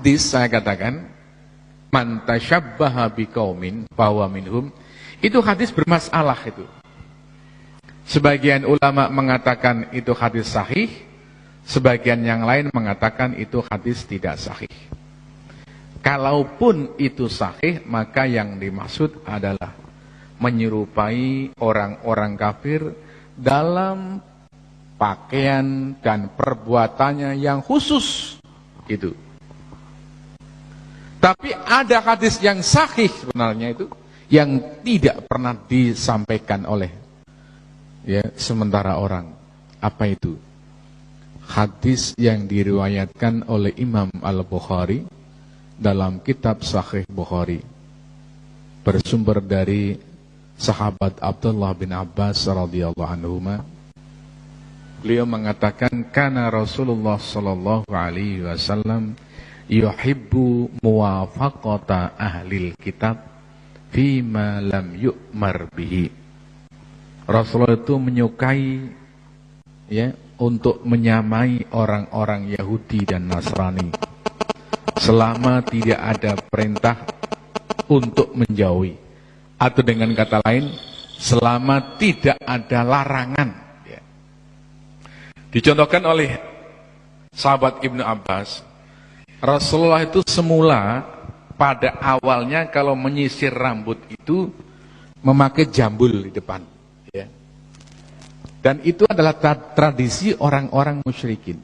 hadis saya katakan man tasyabbaha biqaumin fahuwa minhum, itu hadis bermasalah itu. Sebagian ulama mengatakan itu hadis sahih, sebagian yang lain mengatakan itu hadis tidak sahih. Kalaupun itu sahih, maka yang dimaksud adalah menyerupai orang-orang kafir dalam pakaian dan perbuatannya yang khusus itu. Tapi ada hadis yang sahih sebenarnya itu yang tidak pernah disampaikan oleh sementara orang. Apa itu? Hadis yang diriwayatkan oleh Imam Al-Bukhari dalam kitab Sahih Bukhari, bersumber dari sahabat Abdullah bin Abbas radhiyallahu anhuma. Beliau mengatakan kana Rasulullah sallallahu alaihi wasallam yuhibbu muwafaqata ahlil kitab fima lam yu'mar bihi. Rasulullah itu menyukai untuk menyamai orang-orang Yahudi dan Nasrani selama tidak ada perintah untuk menjauhi, atau dengan kata lain selama tidak ada larangan. Dicontohkan oleh sahabat Ibnu Abbas, Rasulullah itu semula pada awalnya kalau menyisir rambut itu memakai jambul di depan, dan itu adalah tradisi orang-orang musyrikin.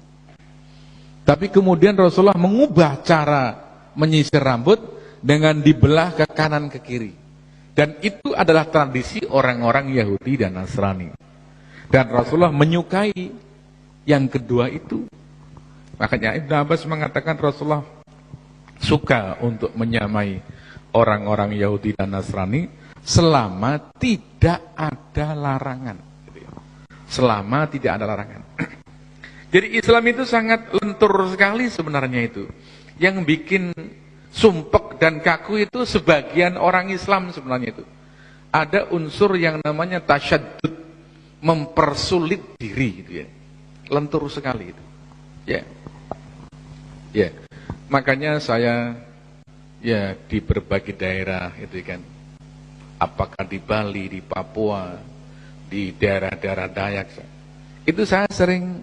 Tapi kemudian Rasulullah mengubah cara menyisir rambut dengan dibelah ke kanan ke kiri, dan itu adalah tradisi orang-orang Yahudi dan Nasrani, dan Rasulullah menyukai yang kedua itu. Makanya Ibnu Abbas mengatakan Rasulullah suka untuk menyamai orang-orang Yahudi dan Nasrani selama tidak ada larangan. Selama tidak ada larangan. Jadi Islam itu sangat lentur sekali sebenarnya itu. Yang bikin sumpek dan kaku itu sebagian orang Islam sebenarnya itu. Ada unsur yang namanya tasyaddud, mempersulit diri gitu ya. Lentur sekali itu. Ya. Makanya saya di berbagai daerah itu kan. Apakah di Bali, di Papua, di daerah-daerah Dayak. Itu saya sering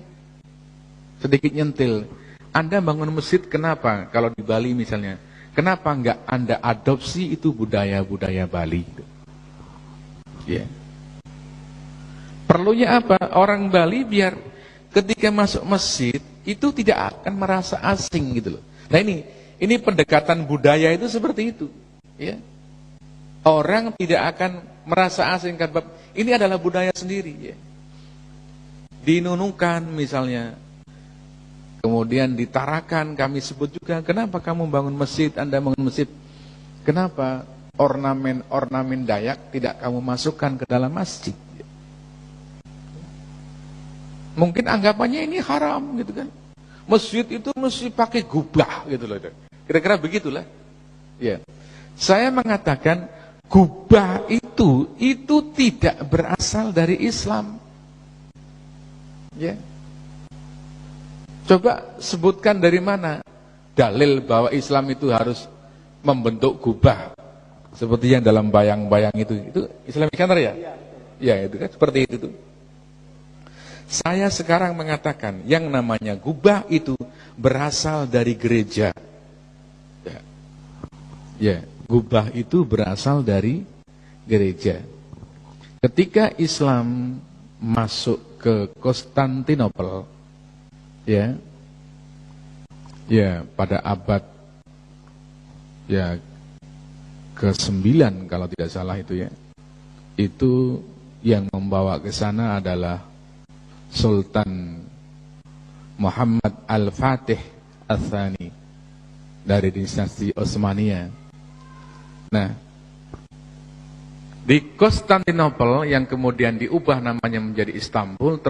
sedikit nyentil. Anda bangun masjid kenapa? Kalau di Bali misalnya, kenapa enggak Anda adopsi itu budaya-budaya Bali? Perlunya apa? Orang Bali biar ketika masuk masjid itu tidak akan merasa asing gitu loh. Nah ini pendekatan budaya itu seperti itu. Orang tidak akan merasa asing karena ini adalah budaya sendiri. Di Nunukan misalnya, kemudian di Tarakan kami sebut juga, kenapa kamu bangun masjid, Anda bangun masjid, kenapa ornamen-ornamen Dayak tidak kamu masukkan ke dalam masjid? Mungkin anggapannya ini haram gitu kan. Masjid itu mesti pakai gubah gitu loh. Kira-kira begitulah. Saya mengatakan gubah itu tidak berasal dari Islam. Coba sebutkan dari mana dalil bahwa Islam itu harus membentuk gubah seperti yang dalam bayang-bayang itu Islamic Center ya? Itu kan seperti itu tuh. Saya sekarang mengatakan yang namanya gubah itu berasal dari gereja. Gubah itu berasal dari gereja. Ketika Islam masuk ke Konstantinopel, pada abad ke-9 kalau tidak salah itu itu yang membawa ke sana adalah Sultan Muhammad Al-Fatih Ats-Tsani dari dinasti Utsmaniyah. Nah, di Konstantinopel yang kemudian diubah namanya menjadi Istanbul,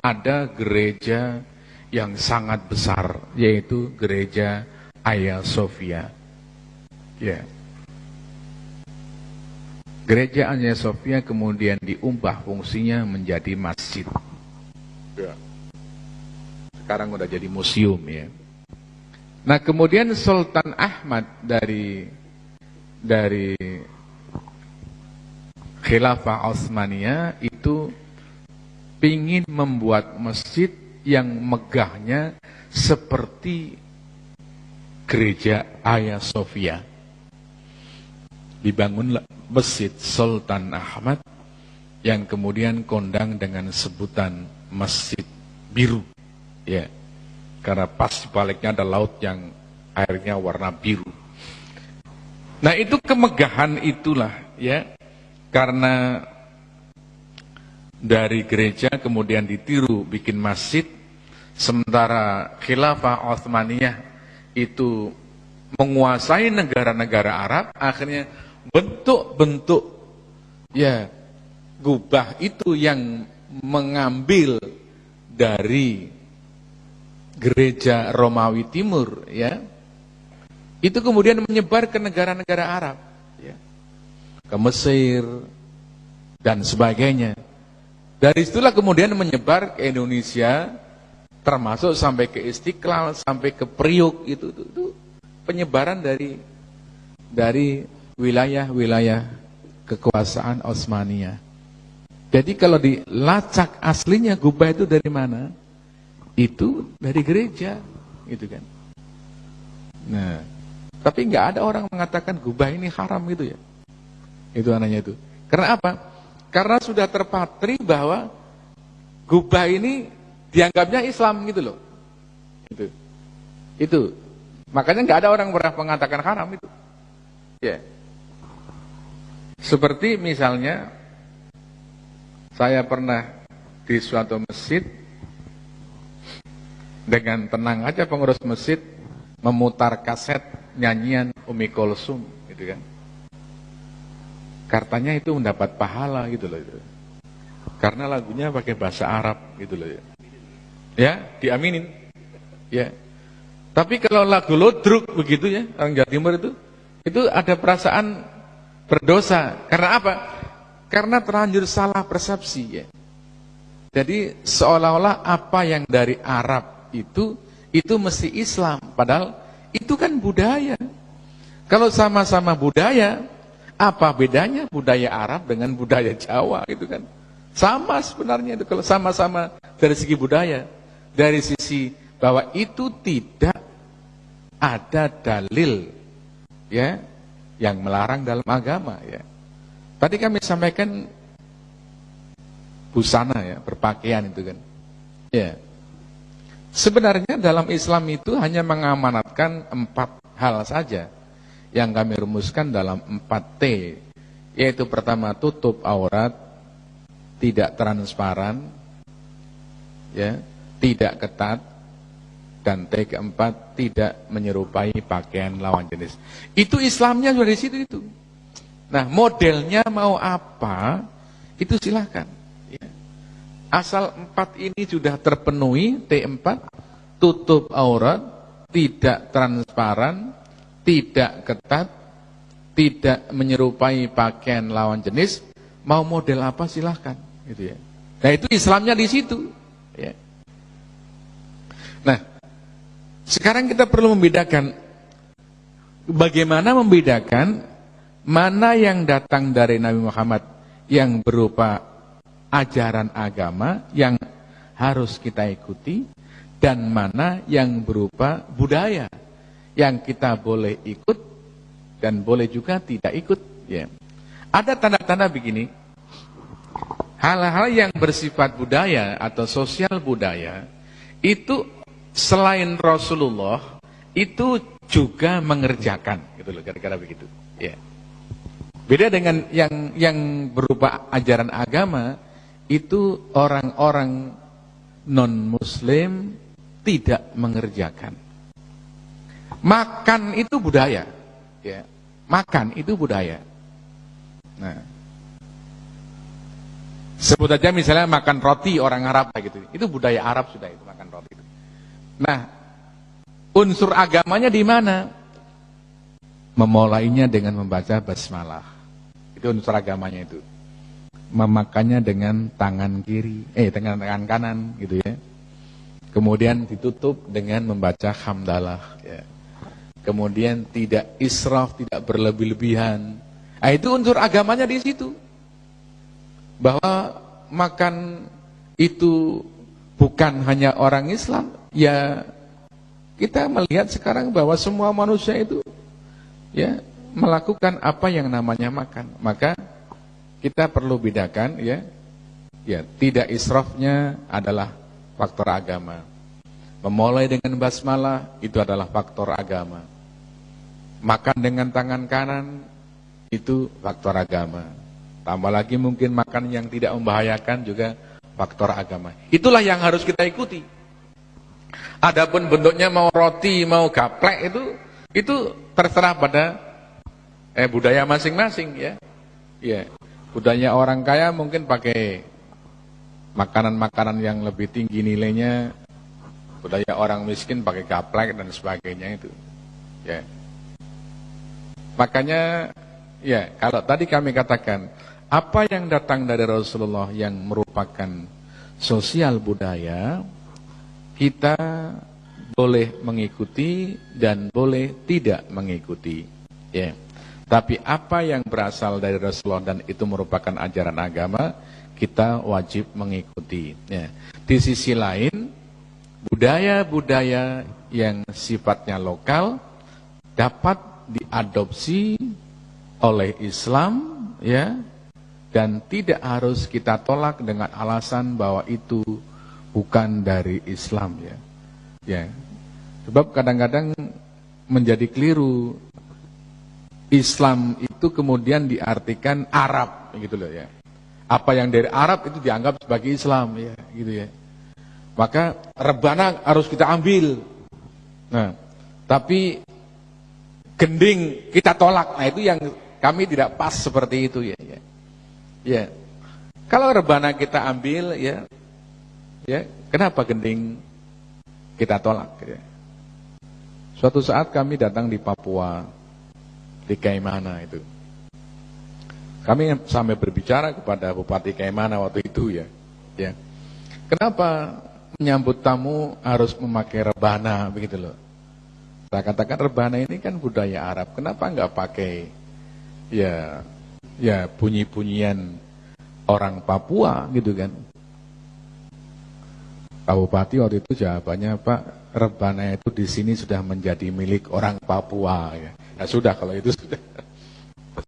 ada gereja yang sangat besar, yaitu gereja Hagia Sophia. Gereja Hagia Sophia kemudian diubah fungsinya menjadi masjid. Sekarang udah jadi museum Nah, kemudian Sultan Ahmad dari Khilafah Utsmaniyah itu pingin membuat masjid yang megahnya seperti gereja Hagia Sophia. Dibangunlah masjid Sultan Ahmad yang kemudian kondang dengan sebutan Masjid Biru, ya, karena pas sebaliknya ada laut yang airnya warna biru. Nah, itu kemegahan itulah, ya, karena dari gereja kemudian ditiru bikin masjid, sementara Khilafah Utsmaniyah itu menguasai negara-negara Arab, akhirnya bentuk-bentuk, ya, gubah itu yang mengambil dari gereja Romawi Timur, ya, itu kemudian menyebar ke negara-negara Arab, ya, ke Mesir dan sebagainya. Dari situlah kemudian menyebar ke Indonesia, termasuk sampai ke Istiqlal, sampai ke Priuk, itu penyebaran dari wilayah-wilayah kekuasaan Utsmaniyah. Jadi kalau dilacak aslinya gubah itu dari mana? Itu dari gereja, gitu kan. Nah, tapi nggak ada orang mengatakan gubah ini haram gitu ya. Itu anehnya itu. Karena apa? Karena sudah terpatri bahwa gubah ini dianggapnya Islam gitu loh. Itu. Makanya nggak ada orang pernah mengatakan haram itu. Ya. Seperti misalnya saya pernah di suatu masjid, dengan tenang aja pengurus masjid memutar kaset nyanyian Umi Kulsum, gitu kan. Katanya itu mendapat pahala gitu loh itu. Karena lagunya pakai bahasa Arab gitu loh ya. Ya, diaminin. Ya. Tapi kalau lagu lodruk begitu ya, orang Jawa Timur itu ada perasaan berdosa. Karena apa? Karena terlanjur salah persepsi ya. Jadi seolah-olah apa yang dari Arab itu mesti Islam, padahal itu kan budaya. Kalau sama-sama budaya, apa bedanya budaya Arab dengan budaya Jawa gitu kan? Sama sebenarnya itu kalau sama-sama dari segi budaya, dari sisi bahwa itu tidak ada dalil ya yang melarang dalam agama ya. Tadi kami sampaikan busana ya, berpakaian itu kan. Ya. Sebenarnya dalam Islam itu hanya mengamanatkan 4 hal saja yang kami rumuskan dalam 4T, yaitu pertama tutup aurat, tidak transparan, ya, tidak ketat, dan T keempat tidak menyerupai pakaian lawan jenis. Itu Islamnya sudah di situ itu. Nah, modelnya mau apa, itu silahkan. Ya. Asal 4 ini sudah terpenuhi, T4, tutup aurat, tidak transparan, tidak ketat, tidak menyerupai pakaian lawan jenis, mau model apa silahkan. Gitu ya. Nah, itu Islamnya di situ. Ya. Nah, sekarang kita perlu membedakan, bagaimana membedakan mana yang datang dari Nabi Muhammad yang berupa ajaran agama yang harus kita ikuti, dan mana yang berupa budaya yang kita boleh ikut dan boleh juga tidak ikut. Ya. Ada tanda-tanda begini, hal-hal yang bersifat budaya atau sosial budaya itu selain Rasulullah itu juga mengerjakan, gitu loh, kira-kira begitu. Ya. Beda dengan yang berupa ajaran agama, itu orang-orang non-muslim tidak mengerjakan. Makan itu budaya, ya. Makan itu budaya. Nah, sebut aja misalnya makan roti orang Arab gitu, itu budaya Arab sudah itu makan roti. Nah, unsur agamanya di mana? Memulainya dengan membaca basmalah. Itu unsur agamanya itu. Memakannya dengan tangan kiri, dengan tangan kanan gitu ya. Kemudian ditutup dengan membaca hamdalah ya. kemudian tidak israf, tidak berlebih-lebihan. Nah, itu unsur agamanya di situ. Bahwa makan itu bukan hanya orang Islam, ya kita melihat sekarang bahwa semua manusia itu ya melakukan apa yang namanya makan. Maka kita perlu bedakan ya tidak israfnya adalah faktor agama. Memulai dengan basmalah itu adalah faktor agama. Makan dengan tangan kanan itu faktor agama. Tambah lagi mungkin makan yang tidak membahayakan juga faktor agama. Itulah yang harus kita ikuti. Adapun bentuknya mau roti, mau gaplek itu terserah pada budaya masing-masing ya. Ya, budaya orang kaya mungkin pakai makanan-makanan yang lebih tinggi nilainya. Budaya orang miskin pakai gaplek dan sebagainya itu. Ya. Makanya ya, kalau tadi kami katakan apa yang datang dari Rasulullah yang merupakan sosial budaya, kita boleh mengikuti dan boleh tidak mengikuti. Ya. Tapi apa yang berasal dari Rasulullah dan itu merupakan ajaran agama, kita wajib mengikuti. Ya. Di sisi lain, budaya-budaya yang sifatnya lokal dapat diadopsi oleh Islam, ya, dan tidak harus kita tolak dengan alasan bahwa itu bukan dari Islam, ya. Ya. Sebab kadang-kadang menjadi keliru. Islam itu kemudian diartikan Arab, gitu loh ya. Apa yang dari Arab itu dianggap sebagai Islam, ya, gitu ya. Maka rebana harus kita ambil. Nah, tapi gending kita tolak. Nah, itu yang kami tidak pas seperti itu, ya. Ya. Kalau rebana kita ambil, ya, kenapa gending kita tolak? Ya. Suatu saat kami datang di Papua, di Kaimana itu. Kami sampai berbicara kepada Bupati Kaimana waktu itu, ya. Ya. Kenapa menyambut tamu harus memakai rebana begitu loh? Saya katakan rebana ini kan budaya Arab. Kenapa enggak pakai ya bunyi-bunyian orang Papua gitu kan? Pak Bupati waktu itu jawabannya, Pak, rebana itu di sini sudah menjadi milik orang Papua ya. Ya sudah kalau itu sudah.